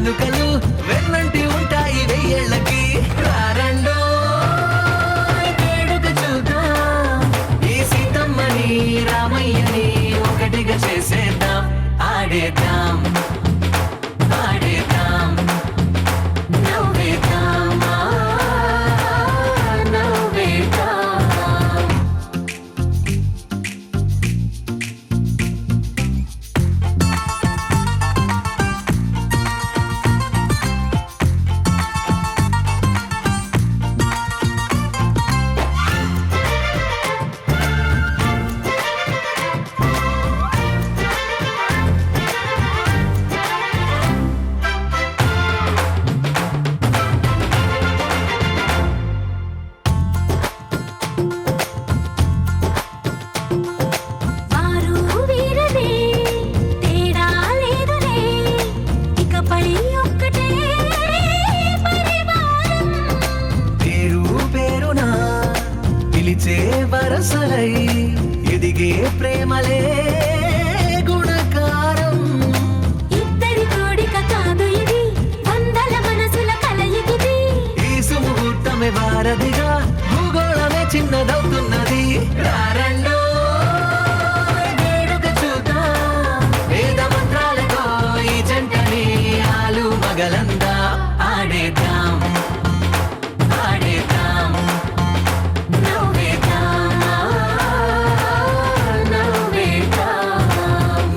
కానుకలు వెన్నంటి ఉంటాయి వెయ్యేళ్ళకి. రారండో వేడుక చూద్దాం, ఈ సీతమ్మని రామయ్యని ఒకటిగా చేసేద్దాం. ఆడేద్దాం ఆడేద్దాం నవ్వేద్దాం నవ్వేద్దాం. వారు వీరనే తేడా లేదులే, ఇకపై ఒక్కటే పరివారం. పేరు పేరునా పిలిచే వరసలై ఎదిగే ప్రేమలే గుణకారం. ఇద్దరి కోడిక కాదు ఇది, వందల మనసుల కలయికిది. ఈ సుముహూర్తమే వారధిగా భూగోళమే చిన్నదవుతున్నది. రారండో వేడుక చూద్దాం, వేద మంత్రాలతో ఈ జంటని ఆలు మగలందా. ఆడేద్దాం ఆడేద్దాం నవ్వేద్దాం నవ్వేద్దాం.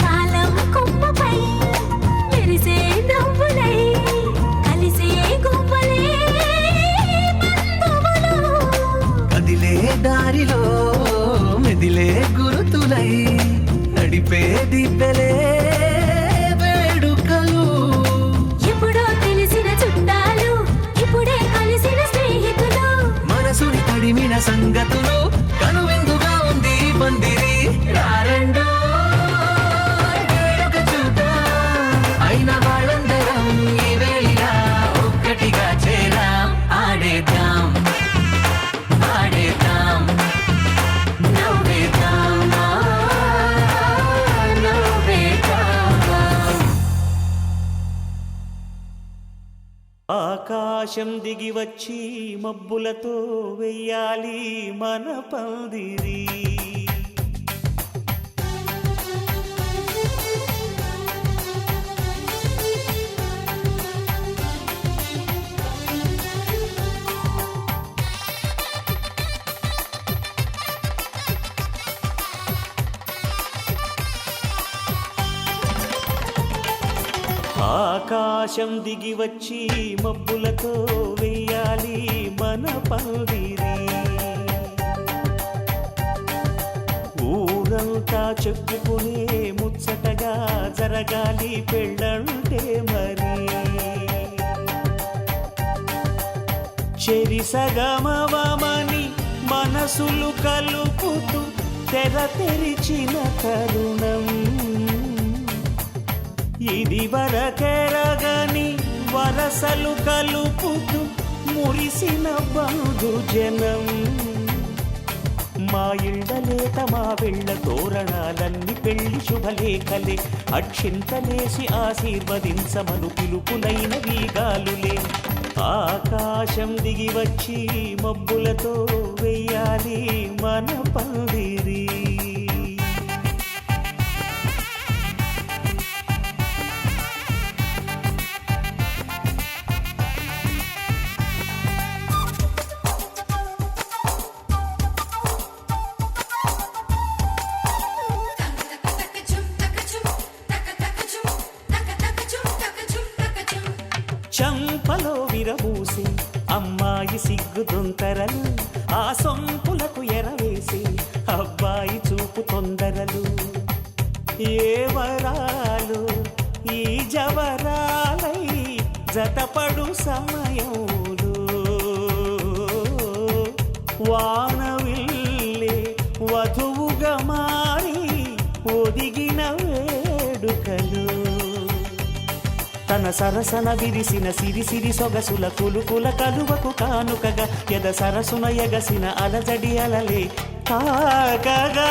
కాలం కొమ్మపై మెరిసే నవ్వులై కలిసే గువ్వలే బంధువులు. కదిలే దారిలో మెదిలే గురుతులై నడిపే దివ్యలే వేడుకలు. ఎప్పుడో తెలిసిన చుట్టాలు, ఇప్పుడే కలిసిన స్నేహితులు. మనసుని తడిమిన సంగతులు కనువిందుగా ఉంది ఈ పందిరి. రారండో వేడుక చూద్దాం, అయిన వాళ్ళందరం ఈ వేళ ఒక్కటిగా చేరాం. ఆడేద్దాం ఆడేద్దాం నవ్వేద్దాం నవ్వేద్దాం. ఆకాశం దిగి వచ్చి మబ్బులతో వెయ్యాలి మన పందిరి. ఆకాశం దిగి వచ్చి మబ్బులతో వెయ్యాలి మన పందిరి. ఊరంతా చెప్పుకునే ముచ్చటగా జరగాలి పెళ్ళంటే మరి. చెరిసగమవమని మనసులు కలుపుతూ తెర తెరిచిన తరుణం. ఇది వరకెరగని వరసలు కలుపుతూ మురిసిన బంధుజనం. మా ఇళ్ళలేత మా వెళ్ళ తోరణాలన్నీ పెళ్లి శుభలేఖలే. అక్షింతలేసి ఆశీర్వదించమను పిలుపులైన వీగాలులే. ఆకాశం దిగి వచ్చి మబ్బులతో వెయ్యాలి మన పందిరి. చంపలో విరబూసి అమ్మాయి సిగ్గుదొంతరలు, ఆ సొంపులకు ఎరవేసి అబ్బాయి చూపు తొందరలు. ఏ వరాలు ఈ జవరాలై జతపడు సమయంలో వానవిల్లే వధువుగా మారి ఒదిగిన వేడుకలు తన సరసన విరిసిన సిరిసిరి సొగసుల కులుకుల కలువకు కానుకగా ఎద సరసున ఎగసిన అలజడి అలలే తాకగా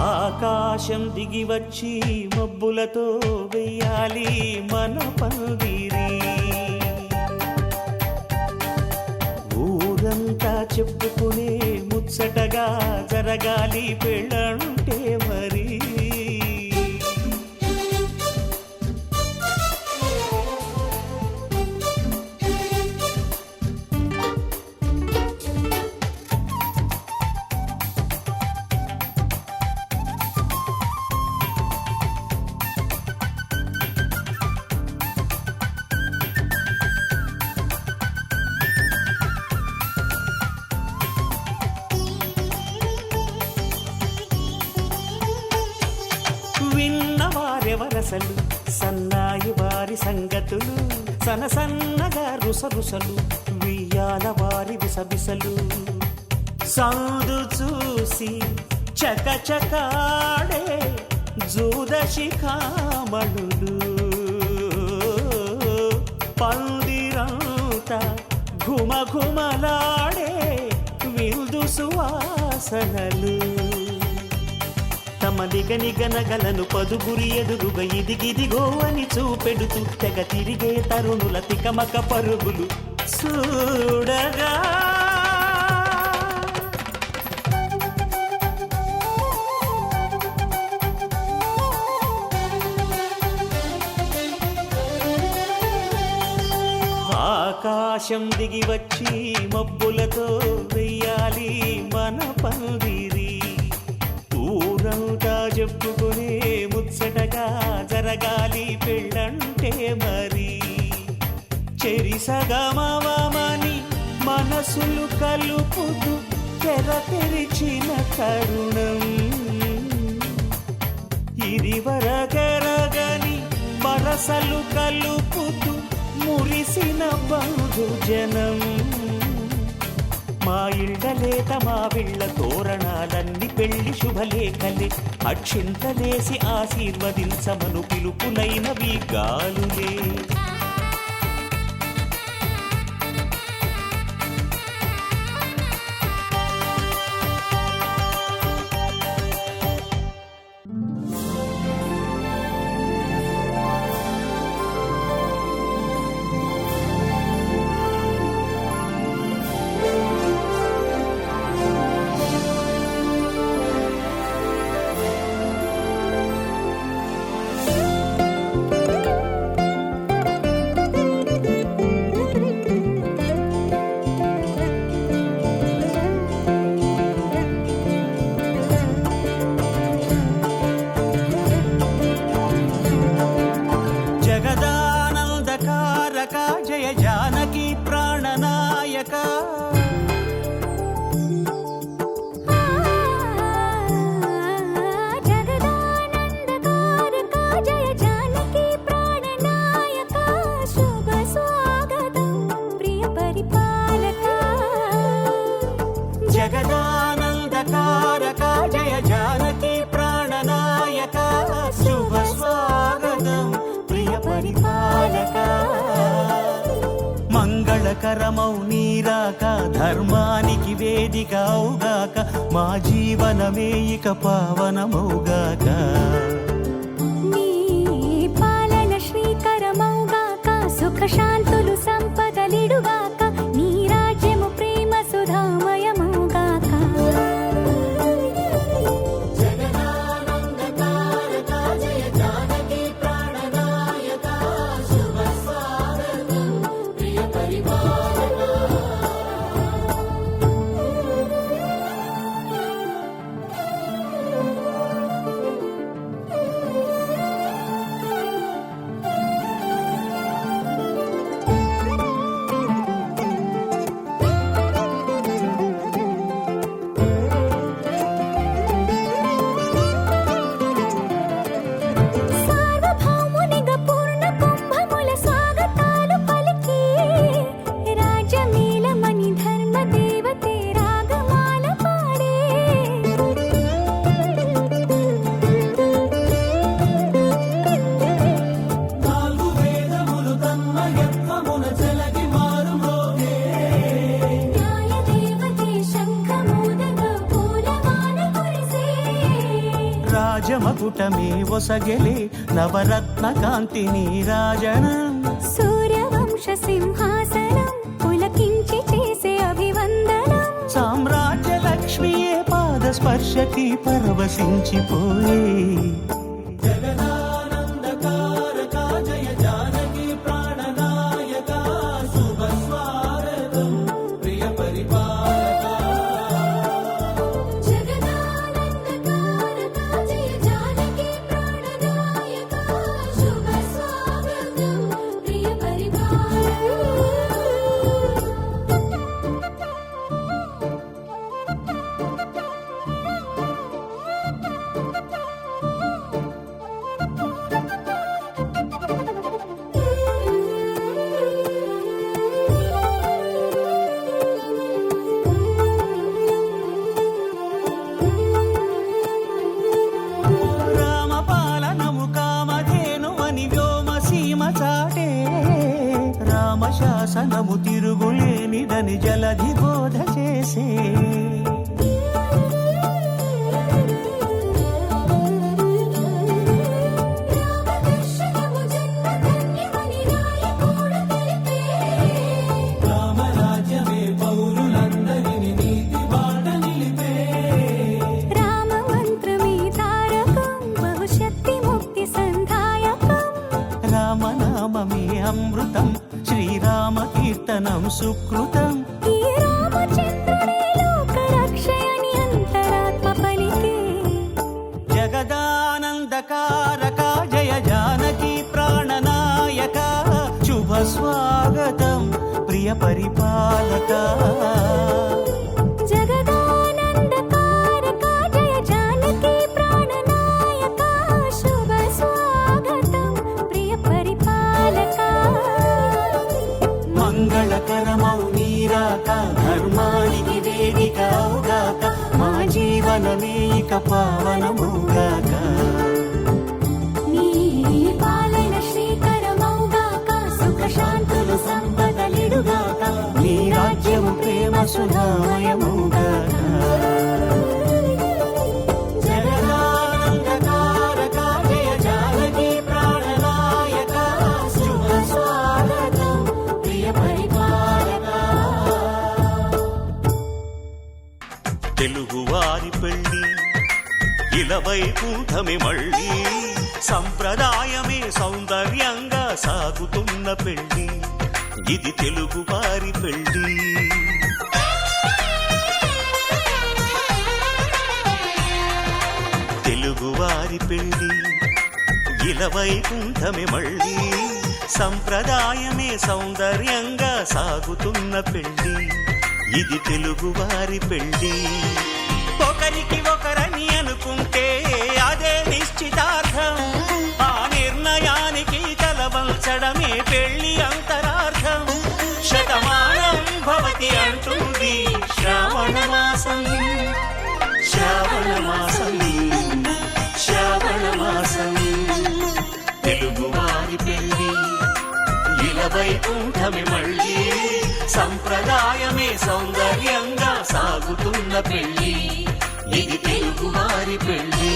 ఆకాశం దిగి వచ్చి మబ్బులతో వెయ్యాలి మన పందిరి ఊరంతా చెప్పుకునే ముచ్చటగా జరగాలి పెళ్ళంటే మరి విన్నవారెవరసలు సన్నాయి వారి సంగతులు సనసన్నగా రుసరుసలు వియ్యాల వారి విసబిసలు సౌదు చూసి చకచకాడే జూదశిఖామణులు పందిరంతా ఘుమఘుమలాడే విందు సువాసనలు తమ నిగనిగనగలను పదుగురి ఎదురుగా ఇదిగిదిగో అని చూపెడుతూ తెగ తిరిగే తరుణుల తికమక పరుగులు చూడగా ఆకాశం దిగి వచ్చి మబ్బులతో వెయ్యాలి మన పందిరి ఊరంతా చెప్పుకునే ముచ్చటగా జరగాలి పెళ్ళంటే మరి చెరిసగమవమని మనసులు కలుపుతూ తెర తెరిచిన తరుణం ఇదివరకెరగని వరసలు కలుపుతూ మురిసిన బంధుజనం మా ఇళ్ళలేత మా విళ్ళ తోరణాలన్నీ పెళ్లి శుభలేఖలే అక్షింతలేసి ఆశీర్వదించమను పిలుపులైనవి గాలులే జగదానందకారక జయ జానకి ప్రాణనాయక జగదానందకారక జయ జానకి ప్రాణనాయక శుభ స్వాగతం ప్రియ పరిపాలక జగదానందకారక జయ జానకి ప్రాణనాయక శుభ స్వాగతం ప్రియ పరిపాలక మంగళకరమౌ నీరాక ధర్మానికి వేదిక అవుగాక మా జీవనమే ఇక పావనమౌగాక నీ పాలన శ్రీకరమౌగాక సుఖ శాంతులు సంపదలిడుగాక నీ రాజ్యము ప్రేమ సుధామయమౌగాక మకుటమే ఒసగెలే నవరత్న కాంతి నీరాజనం సూర్యవంశ సింహాసనం పులకించి చేసే అభివందనం సామ్రాజ్య లక్ష్మియే పాద స్పర్శకి పరవశించిపోయే జగదానందకారక జయ జానకి ప్రాణనాయక శుభ స్వాగతం ప్రియ పరిపాలక జగదానందకారక జయ జానకి ప్రాణనాయక శుభ స్వాగతం ప్రియ రామపాలనము కామధేనువని వ్యోమ సీమ చాటే రామశాసనము తిరుగులేనిదని జలధి బోధ చేసే రామదర్శనము జన్మధన్యమని రాయకూడ తెలిపే రామరాజ్యమే పౌరులందరిని నీతి బాట నిలిపే రామమంత్రమే తారకం బహుశక్తి ముక్తి సంధాయకం రామనామమే అమృతం శ్రీరామ కీర్తనం సుకృతం ఈ రామచంద్రుడే లోకరక్షయని అంతరాత్మ పలికే జగదానందకారక జయ జానకి ప్రాణనాయక శుభ స్వాగతం ప్రియ పరిపాలక జగదానందకారక జయ జానకి ప్రాణనాయక శుభ స్వాగతం ప్రియ పరిపాలక మంగళకరమౌ నీరాక ధర్మానికి వేదిక అవుగాక మా జీవనమే ఇక పావనముగాక నీ పాలన శ్రీకరమౌగాక సుఖ శాంతులు సంపదలిడుగాక నీ రాజ్యము ప్రేమ సుధామయముగాక జగదానందకారక జయ జానకి ప్రాణనాయక శుభ స్వాగతం ప్రియ పరిపాలక తెలుగువారి పెళ్ళి ఇలవైకుంఠమే మళ్ళీ సంప్రదాయమే సౌందర్యంగా సాగుతున్న పెళ్ళి ఇది తెలుగువారి పెళ్ళి తెలుగువారి పెళ్ళి ఇలవైకుంఠమే మళ్ళీ సంప్రదాయమే సౌందర్యంగా సాగుతున్న పెళ్ళి ఇది తెలుగువారి పెళ్ళి ఒకరికి ఒకరని అనుకుంటే అదే నిశ్చితార్థం ఆ నిర్ణయానికి తలవంచడమే పెళ్లి అంతరార్థం శతమానం భవతి అంటుంది శ్రావణ మాసం శ్రావణ మాసం శ్రావణ మాసం తెలుగువారి పెళ్లి ఇలవైకుంఠమే మళ్ళీ సంప్రదాయమే సౌందర్యంగా సాగుతున్న పెళ్లి ఇది తెలుగువారి పెళ్లి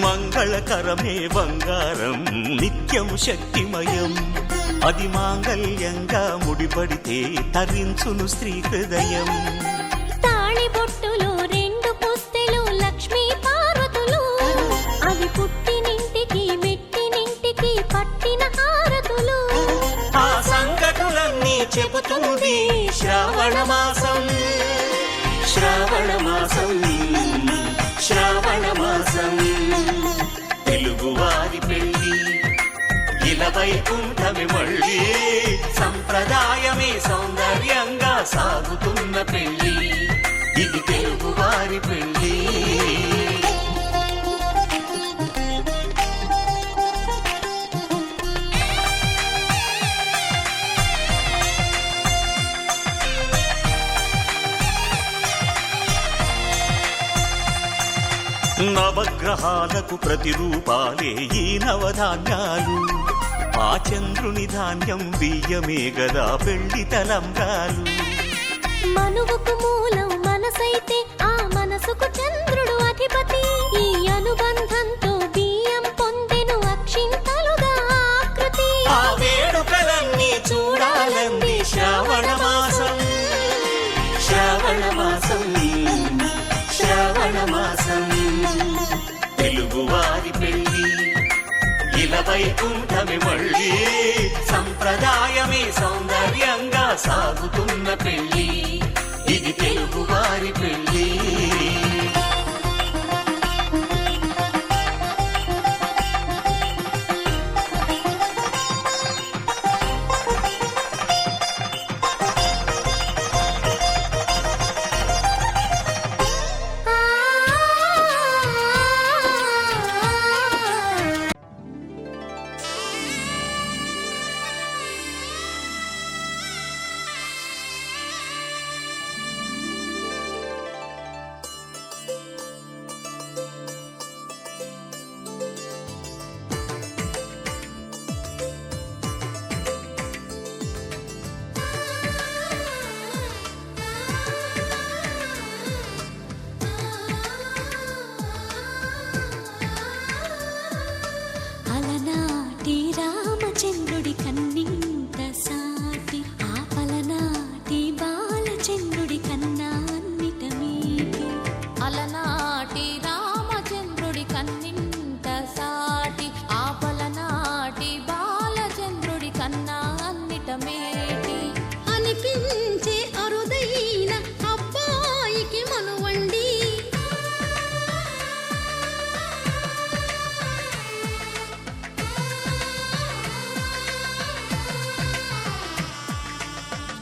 మంగళకరమే బంగారం నిత్యం శక్తిమయం అది మాంగళ్యంగా ముడిపడితే తరించును స్త్రీ హృదయం తాళి బొట్టులో రెండు పుస్తెలు లక్ష్మీ పార్వతులు అవి పుట్టినింటికి మెట్టినింటికి పట్టిన హారతులు ఆ సంగతులన్నీ చెబుతుంది శ్రావణ మాసం శ్రావణ మాసం శ్రావణ మాసం తెలుగువారి పెళ్లి ఇలవైకుంఠమే మళ్ళీ సంప్రదాయమే సౌందర్యంగా సాగుతున్న పెళ్లి ఇది తెలుగువారి పెళ్లి నవగ్రహాలకు ప్రతిరూపాలే ఈ నవధాన్యాలు. ఆ చంద్రుని ధాన్యం బియ్యమే గదా పెళ్లి తలంబ్రాలు. మనువుకు మూలం మనసైతే ఆ మనసుకు చంద్రుడు అధిపతి. ఈ అనుబంధంతో బియ్యం పొందెను అక్షింతలుగా ఆకృతి. ఆ వేడుకలన్నీ చూడాలంది శ్రావణ మాసం, శ్రావణ మాసం, శ్రావణ మాసం. తెలుగువారి పెళ్లి ఇలా వైకుంఠమే మళ్ళీ, సంప్రదాయమే సౌందర్యంగా సాగుతున్న పెళ్లి. ఇది తెలుగువారి పెళ్లి. అలనాటి రామచంద్రుడి కన్నింత సాటి, ఆ పలనాటి బాలచంద్రుడి కన్నా అన్నిట మీటి. అలనాటి రామచంద్రుడి కన్నింత సాటి, ఆ పలనాటి బాలచంద్రుడి కన్నా అన్నిట మేటి. అనిపించే అరుదైన అబ్బాయికి మనువండి.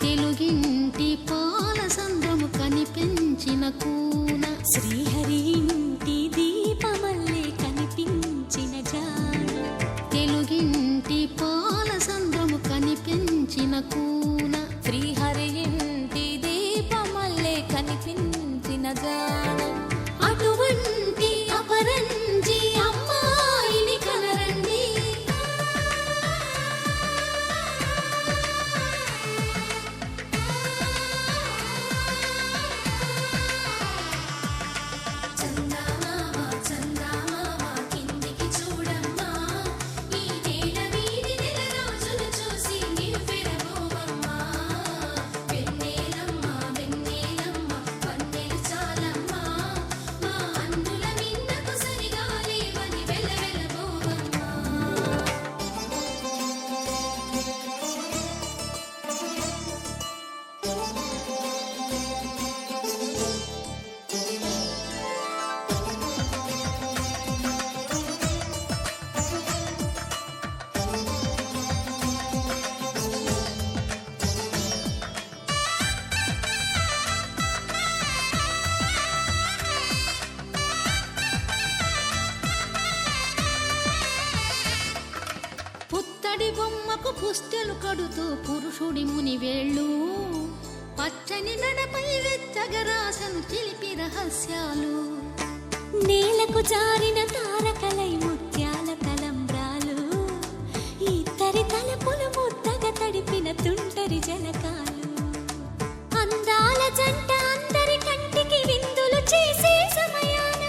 తెలుగింటి పాల సంద్రము కనిపించిన కూన, శ్రీహరి ఇంటి దీపమల్లే కనిపించిన జాన. తెలుగింటి పాల సంద్రము కనిపించిన కూన, శ్రీహరి ఇంటి దీపమల్లే కనిపించిన జాన. అటువంటి అపరంజి అమ్మాయిని కనరండి. చందమామ చందమామ కిందికి చూడమ్మా, ఈ నేల వీధి నెల రోజులు చూసి నివ్వెరబోవమ్మా. వెన్నెలమ్మ వెన్నెలమ్మ వన్నెలు చాలమ్మా, మా అందుల మిన్నకు సరిగా లేవని వెలవెలబోవమ్మా. పుత్తడి బొమ్మకు పుస్తెలు కడుతూ పురుషుడి ముని వేళ్ళు, పచ్చని మెడపై వెచ్చగరాసను చిలిపి రహస్యాలు. నేలకు జారిన తారకలై ముత్యాల తలంబ్రాలు, ఇద్దరి తలపులు ముద్దగా తడిపిన తుంటరి జలకాలు. అందాల జంట అందరి కంటికి విందులు చేసే సమయాన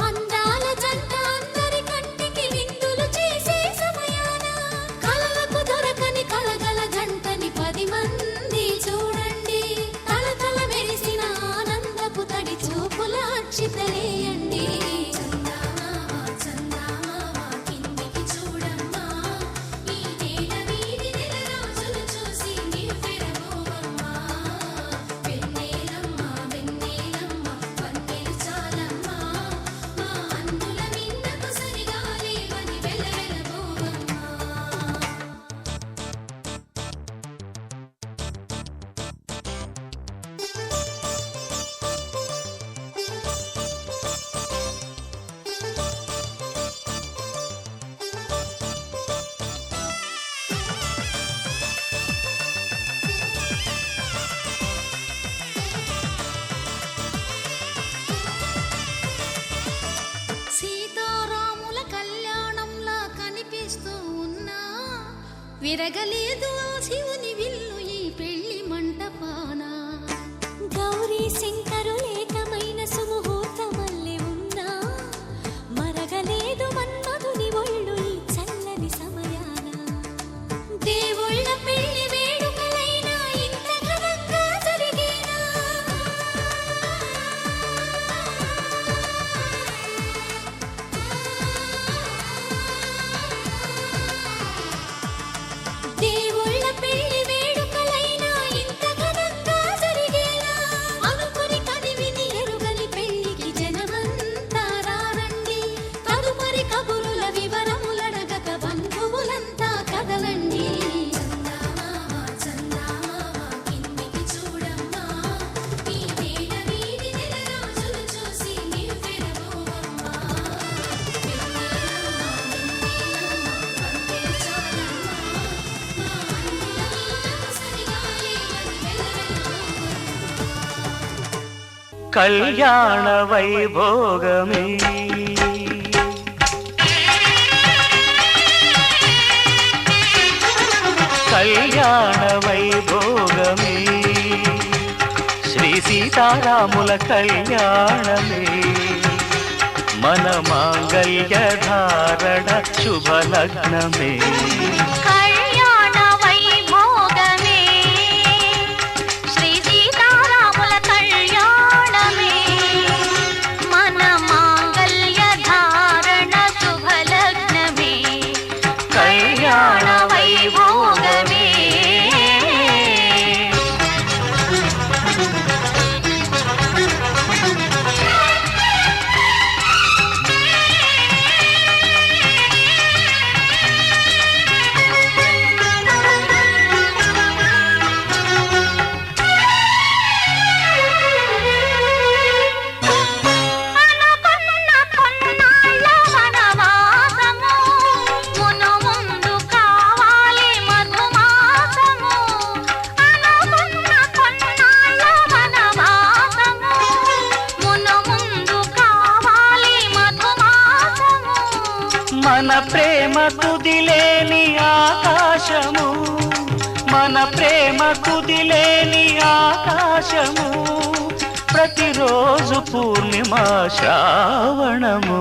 అందాల జంట అందరి కంటికి విందులు చేసే సమయాన, కలలకు దొరకని కలగల జంటని 10 మంది చూడండి. తలతల మెరిసిన ఆనందపు తడి చూపుల అక్షితలేయండి. చందమామ చందమామ కిందికి చూడమ్మా, ఈ నేల వీధి నెల రోజులు చూసి నివ్వెరబోవమ్మా. వెన్నెలమ్మ వెన్నెలమ్మ వన్నెలు చాలమ్మా, మా అందుల మిన్నకు సరిగా లేవని వెలవెలబోవమ్మా. విరగలేదు ఆ శివుని విల్లు ఈ పెళ్లి మంటపాన గౌరీ శంకరు ఏకమైన సుముహూర్తమల్లె ఉన్నా మరగలేదు మన్మధుని ఒళ్ళు ఈ చల్లని సమయాన దేవుళ్ళ పెళ్లి వేడుకలైనా ఇంత ఘనంగా జరిగేనా దేవుళ్ళ పెళ్లి వేడుకలైనా ఇంత ఘనంగా జరిగేనా అనుకుని కనివిని ఎరుగని పెళ్లికి జనమంతా రారండి తదుపరి కబురుల వివరములడగక బంధువులంతా కదలండి చందమామ కిందికి చూడమ్మా ఈ వేళ వీధి నెల రోజులు చూసి నివ్వెరబోవమ్మా కళ్యాణ వైభోగమే కళ్యాణ వైభోగమే శ్రీ సీతారాముల కళ్యాణమే మన మాంగళ్య ధారణ శుభలగ్నమే కళ్యాణ వైభోగమే శ్రీ సీతారాముల కళ్యాణమే మన మాంగళ్య ధారణ శుభలగ్నమే కళ్యాణ వైభోగమే అనుకున్న కొన్నాళ్ళ వనవాసము మును ముందు కావాలి మధుమాసము అనుకున్న కొన్నాళ్ళ వనవాసము మును ముందు కావాలి మధుమాసము మన ప్రేమ కుదిలేని ఆకాశము మన ప్రేమ కుదిలేని ఆకాశము ప్రతిరోజు పూర్ణిమా శ్రావణము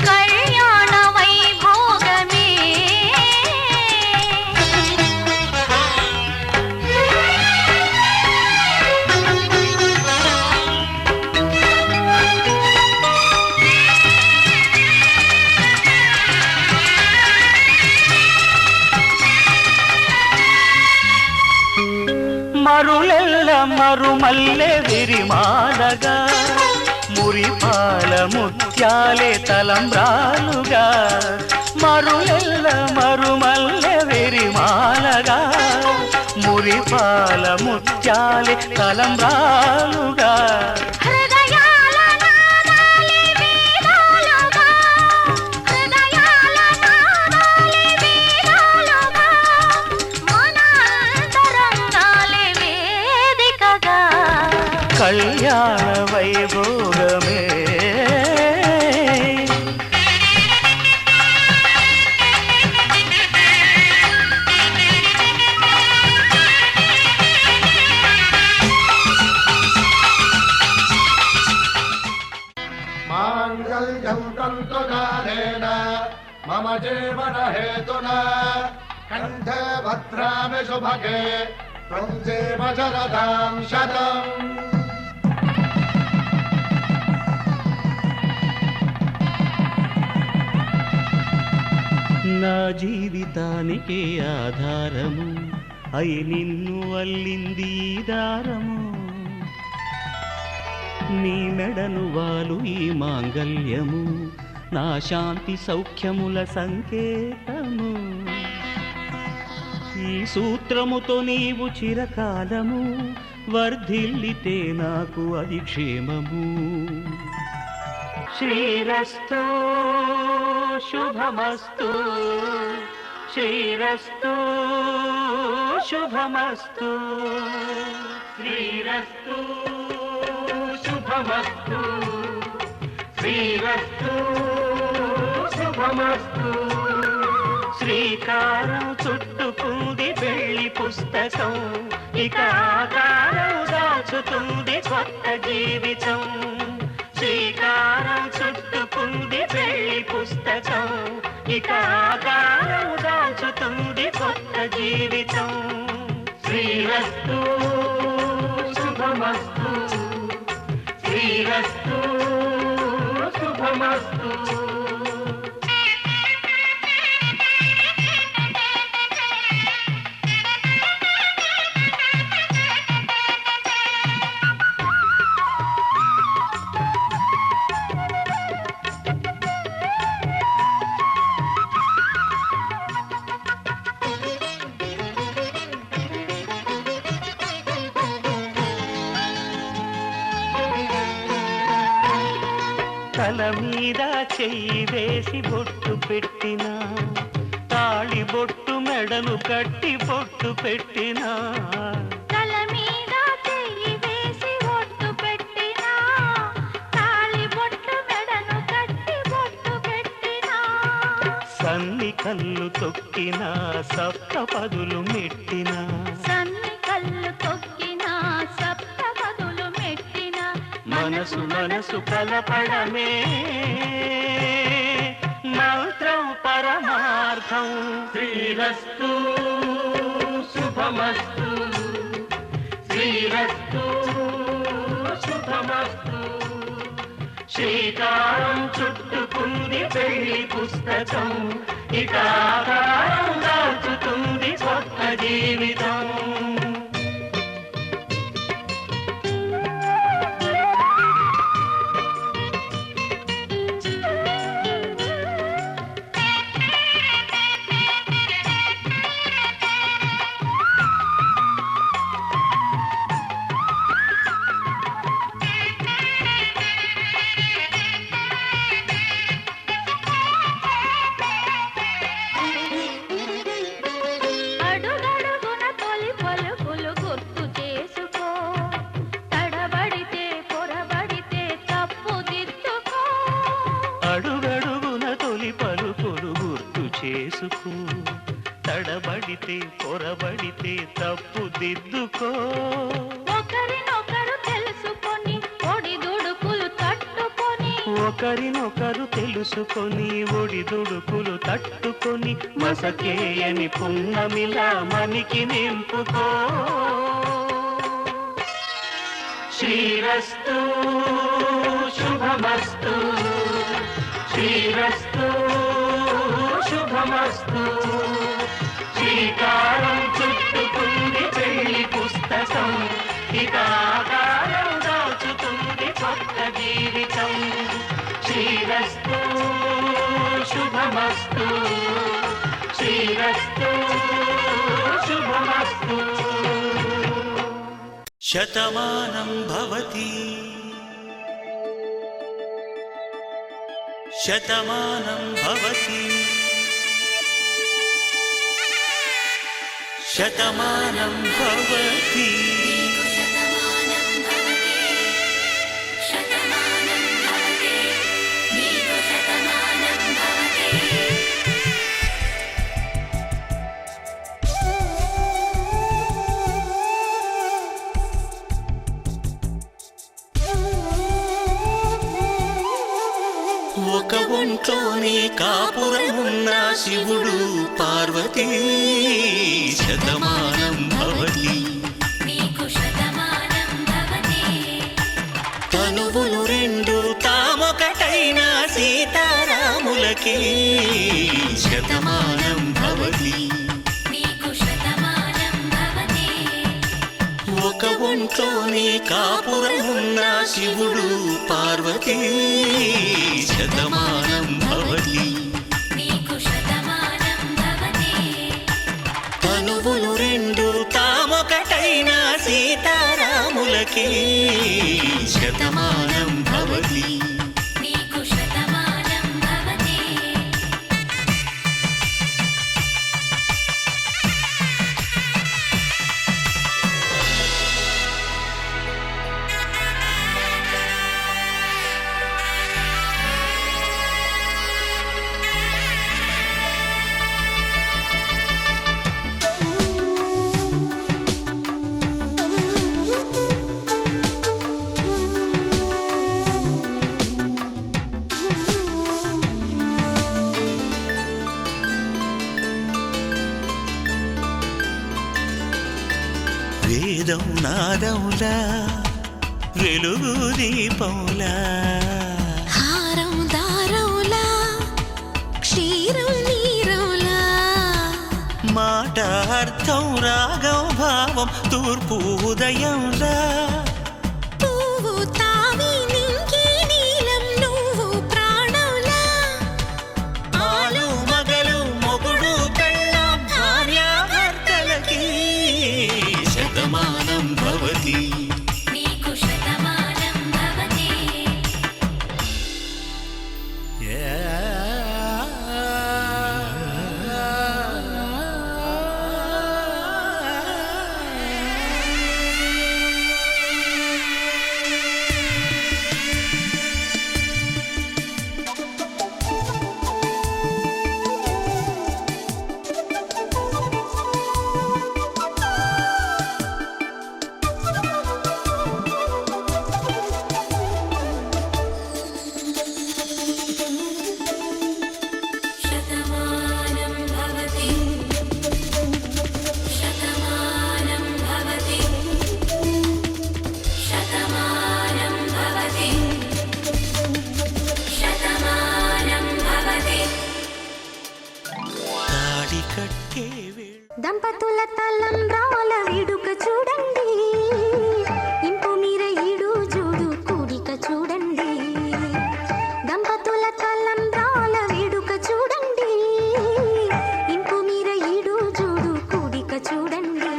కళ్యాణ వైభోగమే మరులెల్ల మరుమల్లె విరిమాలగా మురిపాల ముత్యాలే తలంబ్రాలుగా మరులెల్ల మరుమల్లె విరిమాలగా మురిపాల ముత్యాలే తలంబ్రాలుగా హృదయాల నాదాలి వేదాలుగా హృదయాల నాదాలి వేదాలుగా మన అంతరంగాలే వేదికగా కళ్యాణ వైభోగమే माङ्गल्यं तन्तुकालेन मम जीवन हेतुना कण्ठे भद्रामि शुभगे त्वं जीव शरदां शतम् నా జీవితానికి ఆధారము అయి నిన్ను అల్లింది ఈ దారము నీ మెడను వాలు ఈ మాంగల్యము నా శాంతి సౌఖ్యముల సంకేతము ఈ సూత్రముతో నీవు చిరకాలము వర్ధిల్లితే నాకు అది క్షేమము శ్రీరస్తు శుభమస్తు శ్రీరస్తు శుభమస్తు శ్రీరస్తు శుభమస్తు శ్రీరస్తు శుభమస్తు శ్రీకారం చుట్టూ చుట్టుకుంది వెళ్ళి పుస్తకం ఇక ఆకారం దాచుతుంది కొత్త జీవితం శ్రీకారం చుట్టుకుంది వెళ్ళి పుస్తకం ఇక ఆకారం దాచుతుంది కొత్త జీవితం శ్రీరస్తు శుభమస్తు శ్రీరస్తు శుభమస్తు తల మీద చెయ్యి వేసి బొట్టు పెట్టినా తాళి బొట్టు మెడను కట్టి బొట్టు పెట్టినా తల మీద చెయ్యి వేసి బొట్టు పెట్టినా తాళి బొట్టు మెడను కట్టి బొట్టు పెట్టినా సన్ని కళ్ళు తొక్కినా సప్త పదులు మెట్టినా సన్ని కళ్ళు తొక్కినా సప్త పదులు మెట్టినా మనసు మనసు కలపడమే మంత్రం పరమార్థం శ్రీరస్తు శుభమస్తు శ్రీరస్తు శుభమస్తు శ్రీకారం చుట్టుకుంది పెళ్లి పుస్తకం ఇక ఆకారం దాచుతుంది కొత్త జీవితం అడుగడుగున తొలి పలుకులు గుర్తు చేసుకో తడబడితే పొరబడితే తప్పు దిద్దుకో అడుగడుగున తొలి పలుకులు గుర్తు చేసుకో తడబడితే పొరబడితే తప్పు దిద్దుకో ఒకరినొకరు తెలుసుకొని ఒడిదుడుకులు తట్టుకొని ఒకరినొకరు తెలుసుకొని ఒడిదుడుకులు తట్టుకొని మసకేయని పున్నమిలా మనికి నింపుకో శ్రీరస్తు శుభమస్తు శ్రీరస్తు శుభమస్తు శ్రీకారం చుట్టుకుంది పెళ్లి పుస్తకం ఇక ఆకారం దాచుతుంది కొత్త జీవితం శ్రీరస్తు శుభమస్తు శ్రీరస్తు శుభమస్తు శతమానం భవతి శతమానం భవతి శతమానం భవతి శతమానం భవతి శతమానం భవతి నీకు శతమానం భవతి ఒక ఒంట్లోనే కాపురమున్న శివుడు పార్వతీ శతమానం భవతి నీకు శతమానం భవతి తనువులు రెండు తామొకటైన సీతారాములకి శతమానం భవతి నీకు శతమానం భవతి ఒక ఒంట్లోనే కాపురమున్న శివుడు పార్వతీ శతమానం భవతి నీకు శతమానం భవతి తనువులు రెండు తామొకటైన సీతారాములకి శతమానం భవతి నీకు శతమానం భవతి వేదం నాదములా వెలుగు దీపములా హారం దారంలా క్షీరం నీరంలా మాట అర్థం రాగం భావం తూర్పు ఉదయంలా పువ్వు తావి నింగి నీలం నువ్వు ప్రాణంలా ఆలు మగలు మొగుడు పెళ్ళాం భార్యాభర్తలకి శతమానం భవతి నీకు శతమానం భవతి శతమానం భవతి శతమానం భవతి శతమానం భవతి శతమానం భవతి తాడి కట్టే వేళ దంపతుల తలంబ్రాల వేడుక చూడండి ఇంపు మీర ఈడు జోడు కూడిక చూడండి దంపతుల తలంబ్రాల వేడుక చూడండి ఇంపు మీర ఈడు జోడు కూడిక చూడండి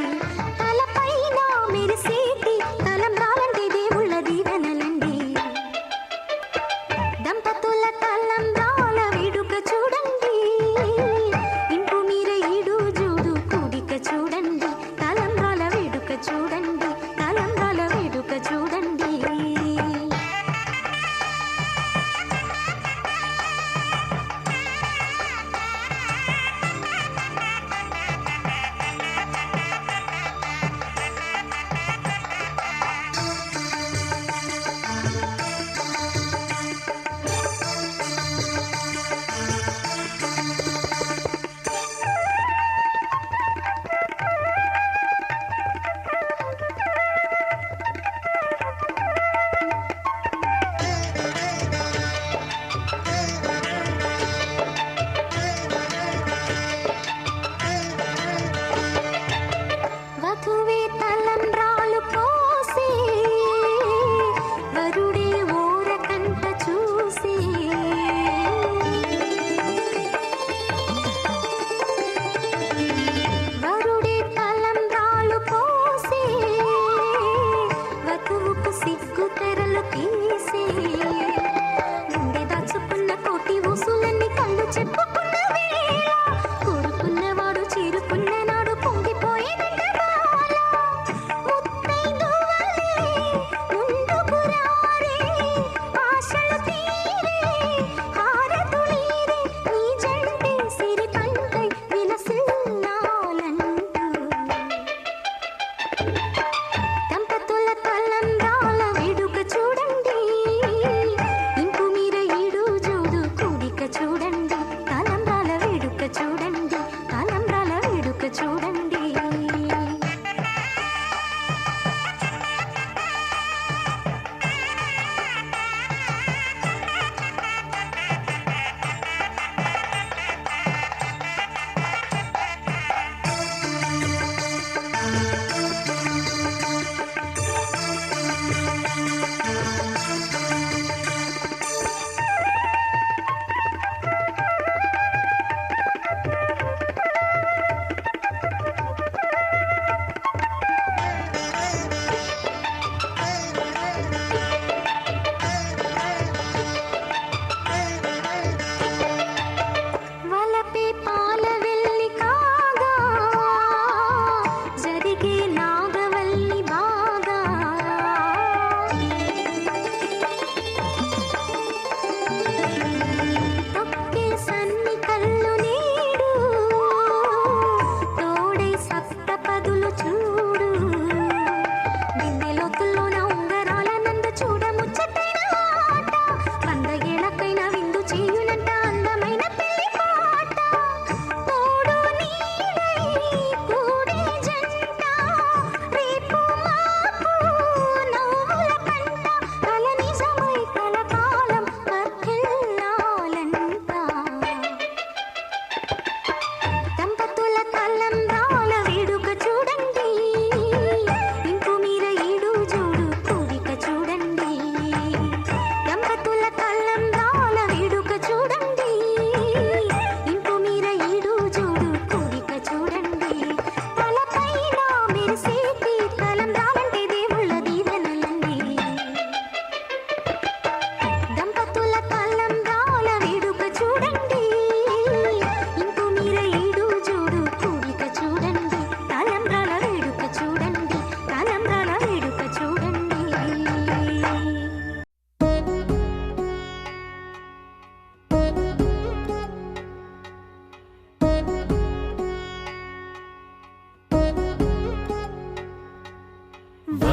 తలపైన మెరిసేటి తలంబ్రాలంటే దేవుళ్ళ దీవెనలండి దంపతుల తలంబ్రాల వేడుక చూడండి ఇంపు మీర ఈడు జోడు కూడిక చూడండి తలంబ్రాల వేడుక చూడండి తలంబ్రాల వేడుక చూడండి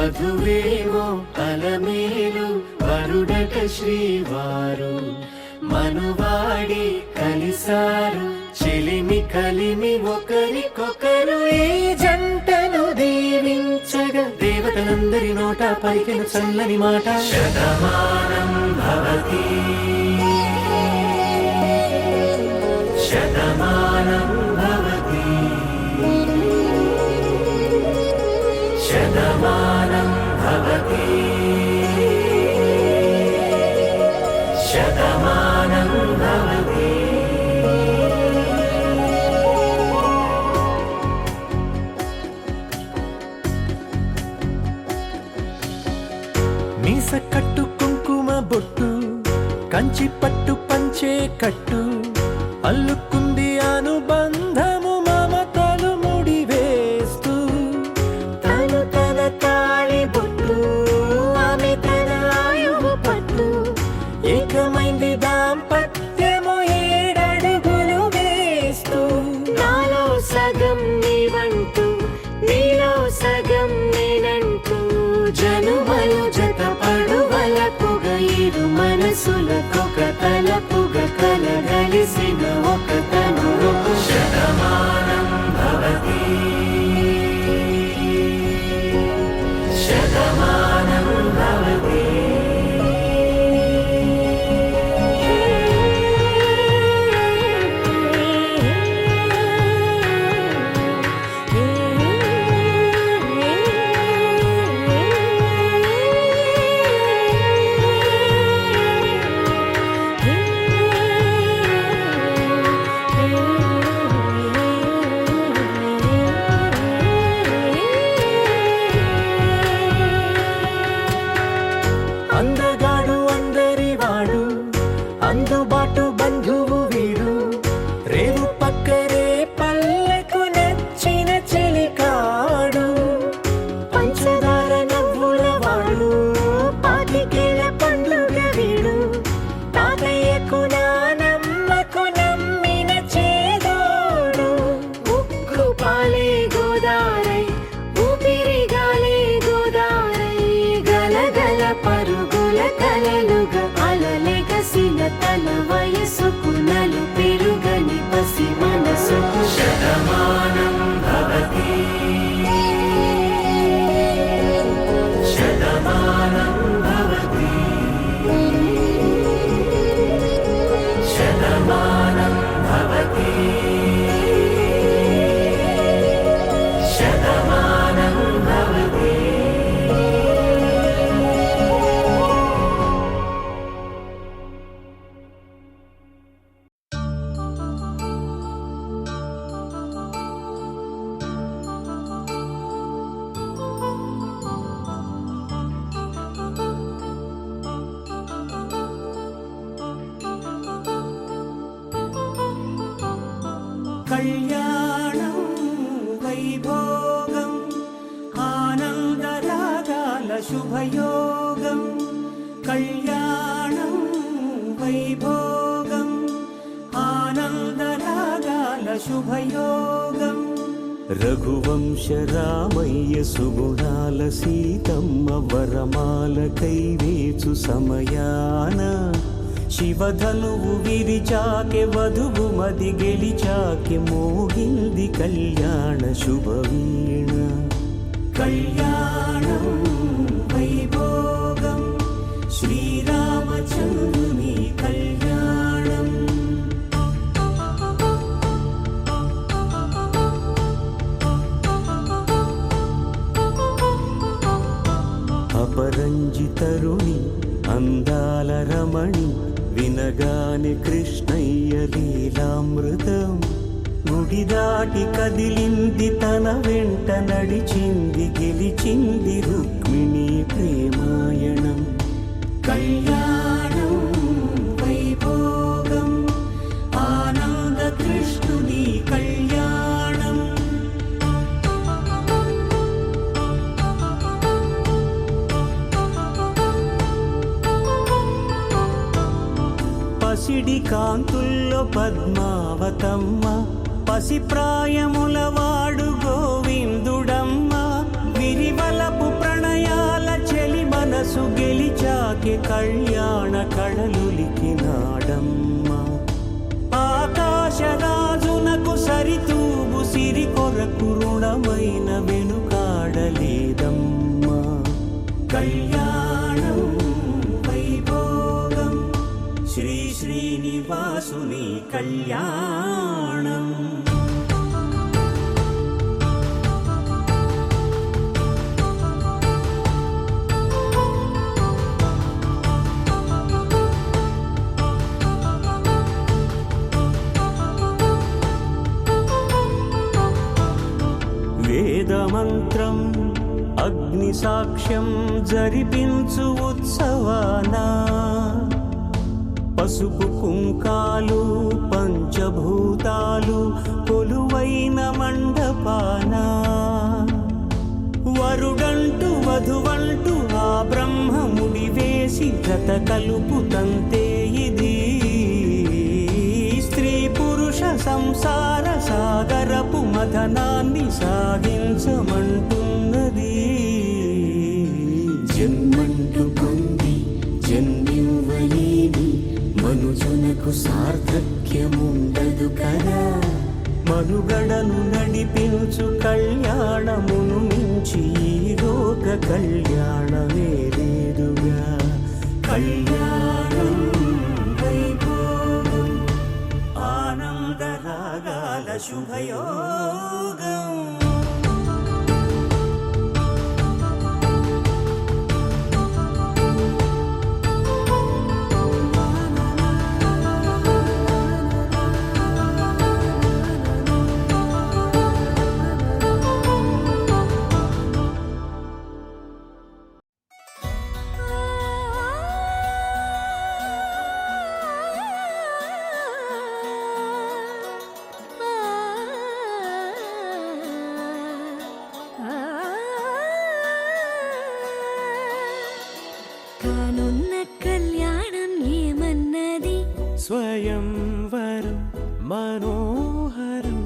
వధువేమో అలమేలు వరుడట శ్రీవారు మనువాడి కలిసారు చెలిమి కలిమి ఒకరికొకరు ఈ జంటను దీవించగా దేవతలందరి నోట పలికిన చల్లని మాట శతమానం భవతి శతమానం భవతి శతమానం భవతి శతమానం భవతి మీస కట్టు కుంకుమ బొట్టు కంచి పట్టు పంచే కట్టు అల్లుకుంది అనుబంధము మమతలు ముడివేస్తూ తను తన తాళి బొట్టు ఆమె తన ఆయువు పట్టు ఏకమైంది దాంపత్యము 7 అడుగులు వేస్తూ నాలో సగం నీవంటూ నీలో సగం నేనంటూ జనుమలు జత పడువలపుగ ఇరు మనసులకొక తలపుగ కలగలిసిన ఒక తను శతమానం భవతి శతమానం భవతి అందగాడు అందరివాడు అందుబాటు బంధువు వీడు రేవు పక్కరే పల్లెకు నచ్చిన చెలికాడు పంచదార నవ్వుల వాడు పాతికేల పండుగ వీడు తాతయ్యకు నానమ్మకు నమ్మిన చేదోడు ఉక్కు పాలే గోదారై ఊపిరి గాలే గోదారై గలగల పరుగుల కలలుగా అలలెగసిన తన వయసుకు నలు పెరుగని పసి మనసుకు శతమానం భవతి శతమానం భవతి శతమానం భవతి శతమానం భవతి కళ్యాణం వైభోగం ఆనందరాగాల శుభయోగం కళ్యాణం వైభోగం ఆనందరాగాల శుభయోగం రఘువంశ రామయ్య సుగుణాల సీతమ్మ వరమాల కైవేచు సమయాన శివధనువు విరిచాకె వధువు మది గెలిచాకె మోగింది కళ్యాణ శుభవీణ కళ్యాణం వైభోగం శ్రీరామచంద్రుని కళ్యాణం అపరంజి తరుణి అందాల రమణి వినగాని కృష్ణయ్య లీలామృతం గుడి దాటి కదిలింది తన వెంట నడిచింది గెలిచింది రుక్మిణి ప్రేమాయణం కళ్యాణం వైభోగం ఆనంద కృష్ణుని కళ్యాణం పసిడి కాంతుల్లో పద్మావతమ్మ పసి ప్రాయముల వాడు గోవిందుడమ్మ విరివలపు ప్రణయా మనసు గెలిచాకే కళ్యాణ కళలులికినాడమ్మా ఆకాశరాజునకు సరితూగు సిరి కొరకు రుణమైన వెనుకాడలేదమ్మా కళ్యాణం వైభోగం శ్రీ శ్రీనివాసుని కళ్యాణం వేదమంత్రం అగ్ని సాక్ష్యం జరిపించు ఉత్సవానా పసుపు కుంకాలు పంచభూతాలు కొలువైన మండపాన వరుడంటూ వధువంటూ ఆ బ్రహ్మముడి వేసి జత కలుపుతంతే ఇది స్త్రీ పురుష సంసార సాగరపు మథనాన్ని సాగించమంటున్నది జన్మంటూ పొంది జన్మివ్వలేని మనుజునకు సార్థక్యముండదు కదా మనుగడను నడిపించు కళ్యాణమును మించి ఈ లోక కళ్యాణమే లేదుగా కళ్యాణం వైభోగం ఆనందరాగాల శుభయోగం కానున్న కళ్యాణం ఏమన్నది స్వయంవరం మనోహరం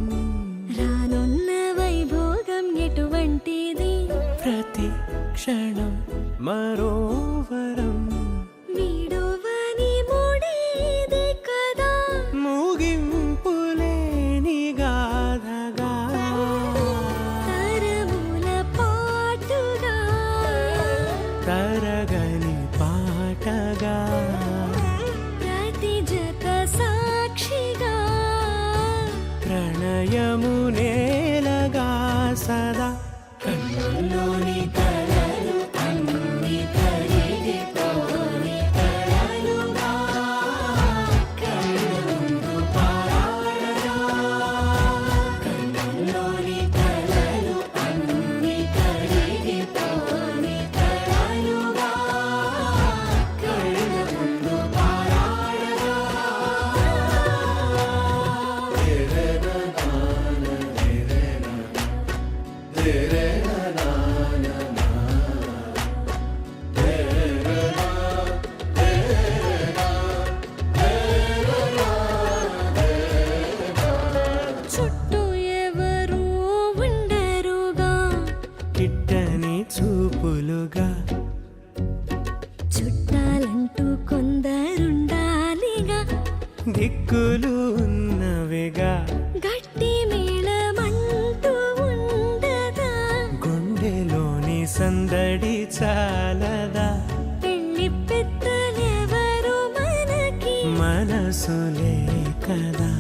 రానున్న వైభోగం ఎటువంటిది ప్రతి క్షణం మరోవరం వీడువని ముడిది కదా ముగింపులేని గాథగా తరముల పాటుగా తరగని పాటగా ప్రతి జత సాక్షిగా ప్రణయము నేలగా సదా కన్నుల్లోని కలలు అన్ని కరిగిపోని కలలుగా కళ్ళ ముందు పారాడగా కన్నుల్లోని కలలు అన్ని కరిగిపోని కలలుగా కళ్ళ ముందు పారాడగా చుట్టూ ఎవరు ఉండరుగా కిట్టని చూపులుగా చుట్టాలంటూ కొందరుండాలిగా దిక్కులు ఉన్నవిగా గట్టి మేళమంటూ ఉండదా గుండెలోని సందడి చాలదా పెళ్లి పెద్దలెవరు మనకి మనసులే కదా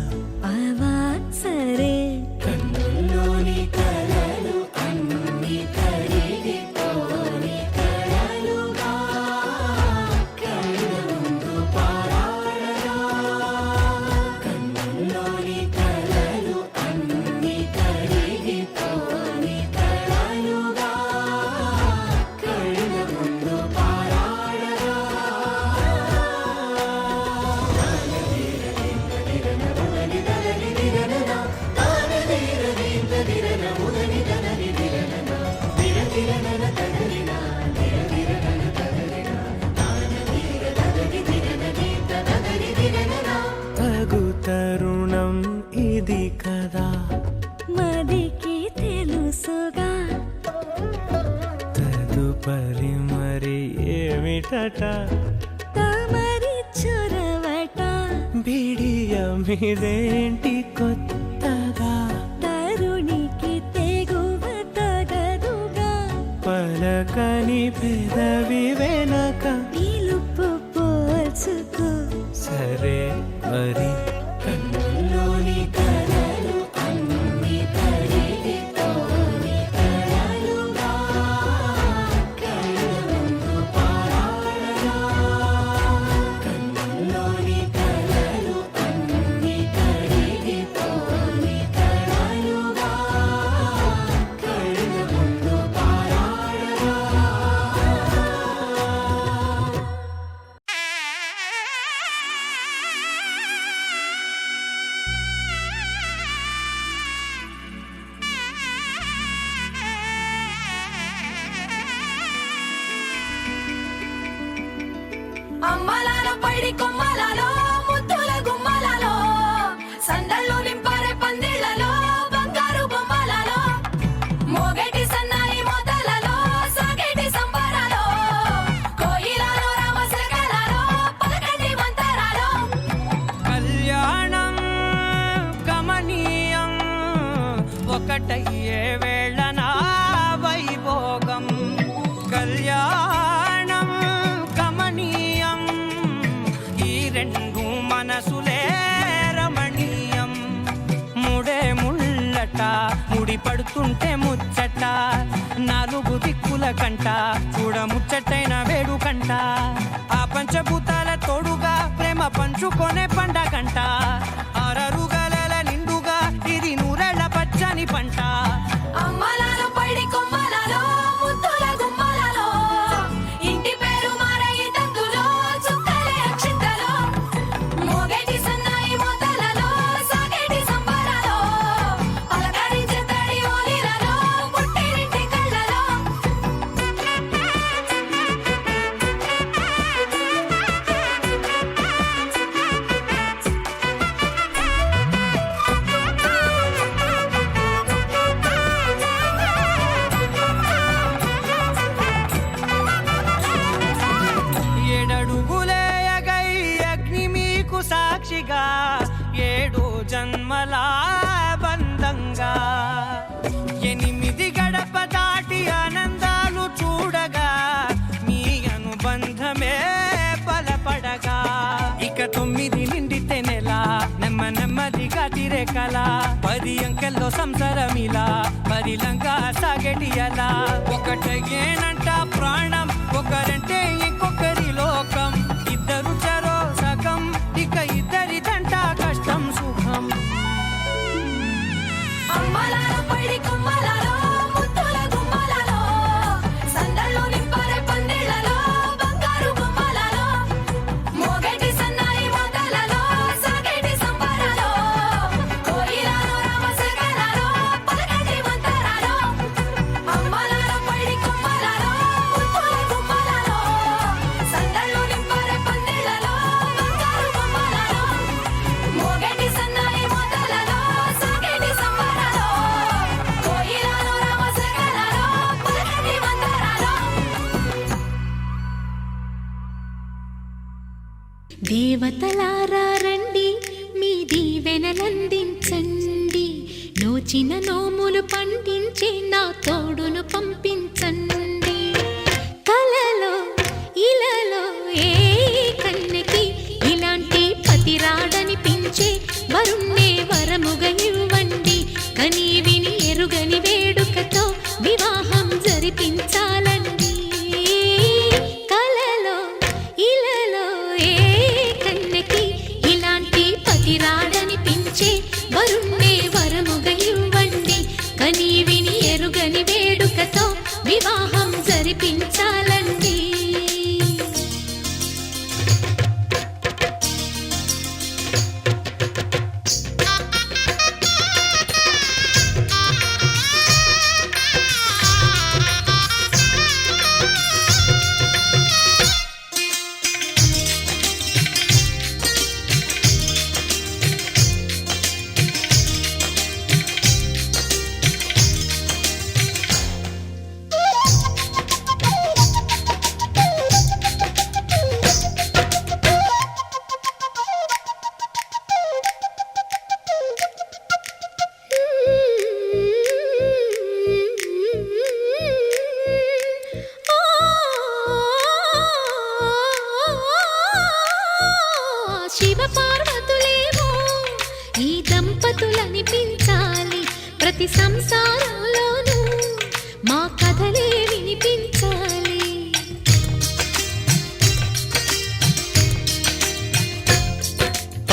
అవా సరే కన్నుల్లోని కలలు అన్ని కరిగిపోని కలలుగా కళ్ళ ముందు పారాడగా కన్నుల్లోని కలలు అన్ని కరిగిపోని కలలుగా కళ్ళ ముందు పారాడగా ముచ్చట తమరి చొరవట బిడియమిదేంటి కొత్తగా తరుణికి తెగువ తగదుగా పలకని పెదవి వెనక పిలుపు పోల్చుకో సరే మరి కన్నుల్లోని కలలు అన్ని కరిగిపోని కలలుగా కళ్ళ ముందు పారాడగా కన్నుల్లోని కలలు అన్ని కరిగిపోని కలలుగా కళ్ళ ముందు పారాడగా అమ్మలాల పైడి కొమ్మలలో ముద్దుల గుమ్మలలో సందళ్ళు నింపారే పందిళ్లలో బంగారు బొమ్మలలో మోగేటి సన్నాయి మోతలలో సాగేటి సంబరాలో కోయిలలో రామశకలలో పలకండి మంతరాలో కళ్యాణం గమనీయం ఒకటయ్యే వేళ నా వైభోగం కళ్యాణం గమనీయం ఈ రెండు మనసులే రమణీయం ముడే ముళ్ళట ముడి పడుతుంటే ముచ్చట నాలుగు దిక్కుల కంట చూడ ముచ్చటైన వేడుకంట ఆ పంచభూతాల తోడుగా ప్రేమ పంచుకొనే పండగంట అరరుగలల నిండుగా ఇది నూరెళ్ళ పచ్చని పంట అమ్మలాల పైడి కొమ్మలలో ముద్దుల గుమ్మలలో ఇంటి పేరు మారయి తందులో చుక్కలే అక్షింతలో మోగేటి సన్నాయి మోతలలో సాగేటి సంబరాలో పలకరించే తడి ఓలిలలో పుట్టినింటి కళ్ళలో ఏడడుగులేయగై అగ్ని మీకు సాక్షిగా ఏడు జన్మల బంధంగా 8 గడప దాటి ఆనందాలు చూడగా మీ అనుబంధమే బలపడగా ఇక 9 నిండితే నెల నెమ్మదిగా తిరేకల 10 అంకెల్లో సంసారమిలా పరిలంగా సాగటి అలా ఒకటేనంట ప్రాణం ఒకరంటే ఇంకొకరి లోకం ఇద్దరు చరో సగం ఇక ఇద్దరిదంట కష్టం సుఖం అమ్మలాల పైడి కొమ్మలలో ముద్దుల గుమ్మలలో సందళ్ళు నింపారే పందిళ్లలో బంగారు బొమ్మలలో మోగేటి సన్నాయి మోతలలో సాగేటి సంబరాలో కోయిలలో రామశకలలో పలకండి మంతరాలో అమ్మలాల పైడి కొమ్మలలో ముద్దుల గుమ్మలలో ప్రతి సంసారంలోనూ మా కథలే వినిపించాలి.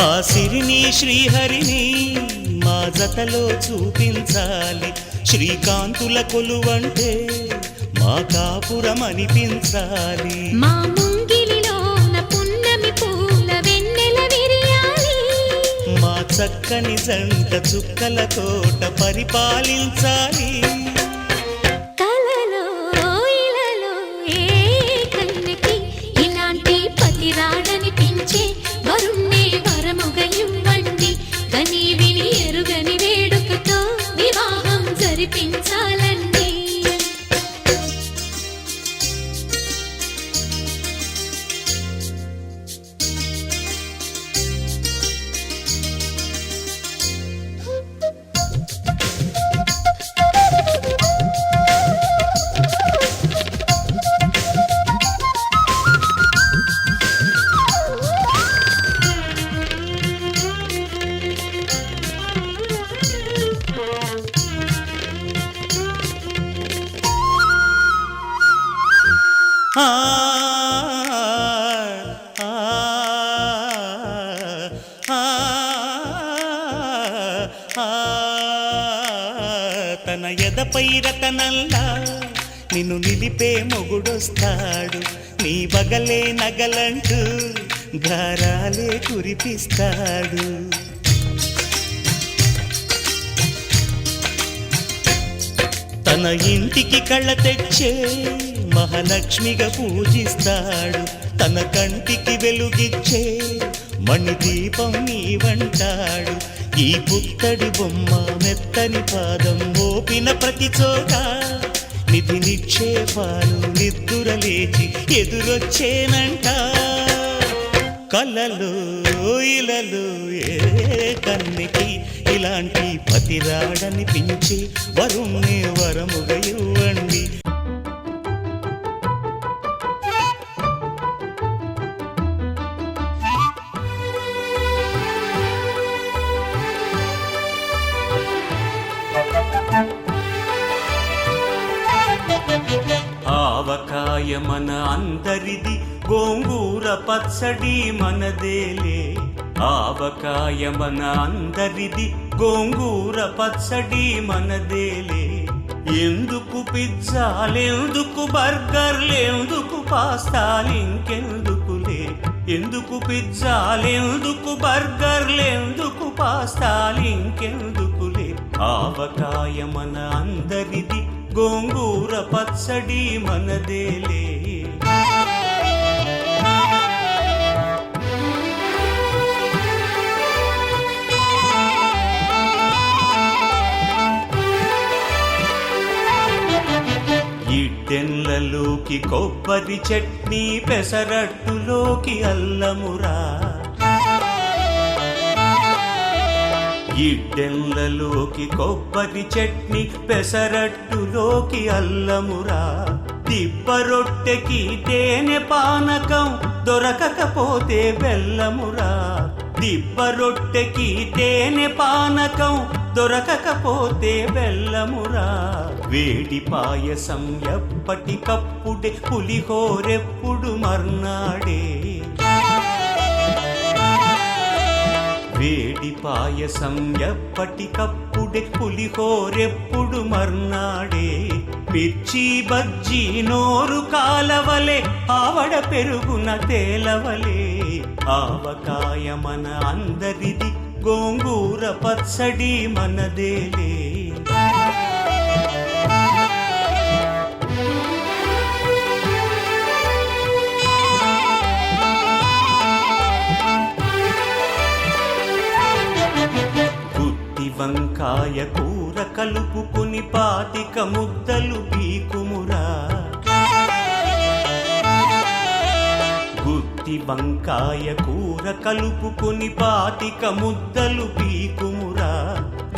ఆ సిరిని శ్రీహరిని మా జతలో చూపించాలి. శ్రీకాంతుల కొలువంటే మా కాపురం అనిపించాలి. మా ముంగిలిలోన పున్నమి పూల వెన్నెల విరియాలి. మా చక్కని జంట చుక్కల తోట పరిపాలించాలి. కలలో ఇలలో ఏ కన్నెకి ఇలాంటి పతి రాడనిపించే వరుణ్ణే వరముగా ఇవ్వండి. కని విని ఎరుగని వేడుకతో వివాహం జరిపించాలండి. ఆ ఆ ఆ తన ఎదపై రతనల్లా నిన్ను నిలిపే మొగుడొస్తాడు. నీ బగలే నగలంటూ గారాలే కురిపిస్తాడు. తన ఇంటికి కళ్ళ తెచ్చే మహాలక్ష్మిగా పూజిస్తాడు. తన కంటికి వెలుగిచ్చే మణిదీపం నీవంటాడు. ఈ పుత్తడి బొమ్మ మెత్తని పాదం మోపిన ప్రతి చోట నిధి నిక్షేపాలు నిద్దురలేచి ఎదురొచ్చేనంట. కలలో ఇలలో ఏ కన్నెకి ఇలాంటి పతి రాడనిపించి వరుణ్ణే వరముగా ఇవ్వండి. ఆవకాయ మన అందరిది, గోంగూర పచ్చడి మనదేలే. ఆవకాయ మన అందరిది, గోంగూర పచ్చడి మనదేలే. ఎందుకు పిజ్జాలెందుకు బర్గర్లెందుకు పాస్తాలింకెందుకులే. ఎందుకు పిజ్జాలెందుకు బర్గర్లెందుకు పాస్తాలింకెందుకులే. ఆవకాయ మన అందరిది, గోంగూర పచ్చడి మనదేలే. ఇడ్డెన్లలోకి కొబ్బరి చట్నీ, పెసరట్టులోకి అల్లమురా. ఇడ్డెన్లలోకి కొబ్బరి చట్నీ, పెసరట్టులోకి అల్లమురా. దిబ్బ రొట్టెకి తేనె పానకం, దొరకకపోతే బెల్లమురా. దిబ్బ రొట్టెకి తేనె పానకం, దొరకకపోతే బెల్లమురా. వేడి పాయసం ఎప్పటికప్పుడే, పులిహోరెప్పుడు మర్నాడే. వేడి పాయసం ఎప్పటికప్పుడే, పులిహోరెప్పుడు మర్నాడే. మిర్చి బజ్జీ నోరు కాలవలే, ఆవడ పెరుగున తేలవలే. ఆవకాయ మన అందరిది, గోంగూర పచ్చడి మనదేలే. వంకాయ కూర కలుపుకుని 25 ముద్దలు పీకుమురా. గుత్తి వంకాయ కూర కలుపుకుని 25 ముద్దలు పీకుమురా.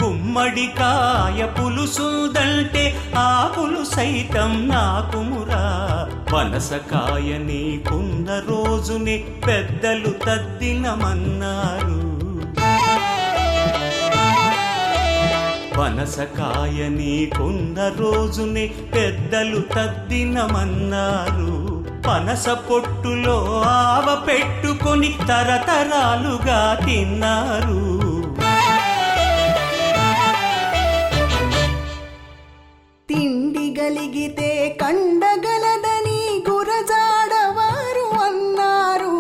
గుమ్మడికాయ పులుసుదంటే ఆ పులుసైతం నాకుమురా. పనసకాయ నీకున్న రోజునే పెద్దలు తద్దినమన్నారు. పనసకాయ నీకున్న రోజునే పెద్దలు తద్దినమన్నారు. పనస పొట్టులో ఆవ పెట్టుకొని తరతరాలుగా తిన్నారు. తిండి గలిగితే కండగలదని గురజాడవారు అన్నారు.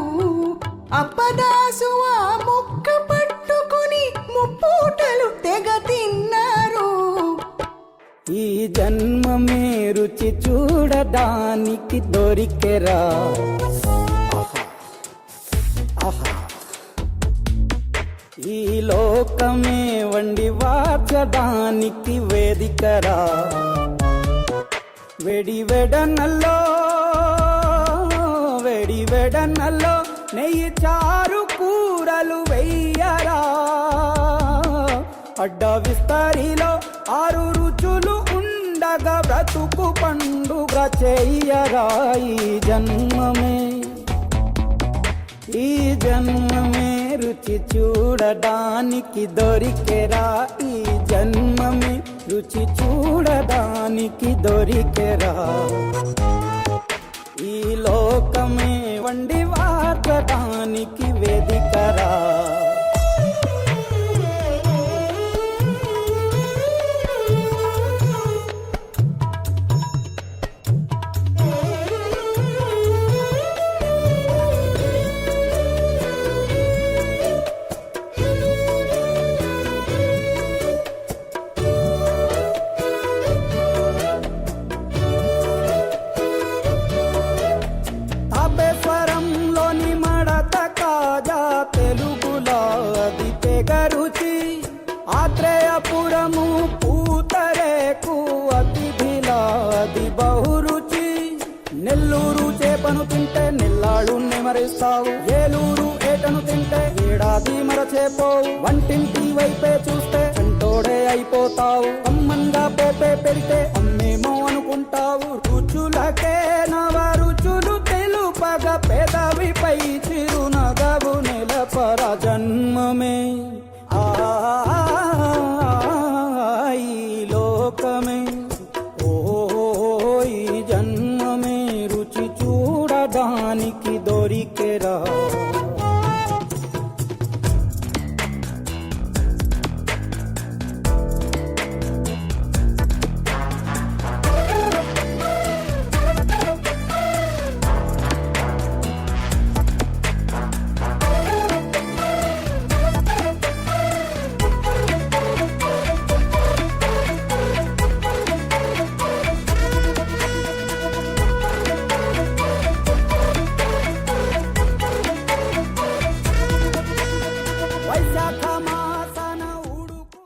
అప్పదాసు ఆ ముక్క పట్టుకుని ముప్పూటలు తెగ తిన్నారు. ఈ జన్మమే రుచి చూడడానికి దొరికెరా. ఈ లోకమే వండి వాచడానికి వేదికరా. వెడి వెడనల్లో నెయ్యి చారు కూరలు వెయ్యరా. అడ్డ విస్తరిలో 6 రుచులు ఉండగా బ్రతుకు పండుగ చెయ్యరా. ఈ జన్మమే రుచి చూడడానికి దొరికెరా. ఈ జన్మమే రుచి చూడడానికి దొరికెరా. ఈ లోకమే వండి వాడడానికి వేదికరా. తాపేశ్వరంలోని మడత కాజా తెలుగులో అది తెగ రుచి. ఆత్రేయపురము పూతరేకు అతిథిలా అది బహురుచి. నెల్లూరు చేపను తింటే నెల్లాళ్ళు నెమరిస్తావు. ఏలూరు ఏటను తింటే ఏడాది మరచేపోవు. వంటింటి వైపే చూస్తే చెంటోడే అయిపోతావు. అమ్మంగా పోపే పెడితే అమ్మేమో అనుకుంటావు. రుచులకే నవ రుచులు తెలుపగ పెదవిపై చిరునగవు నెలపర. జన్మమే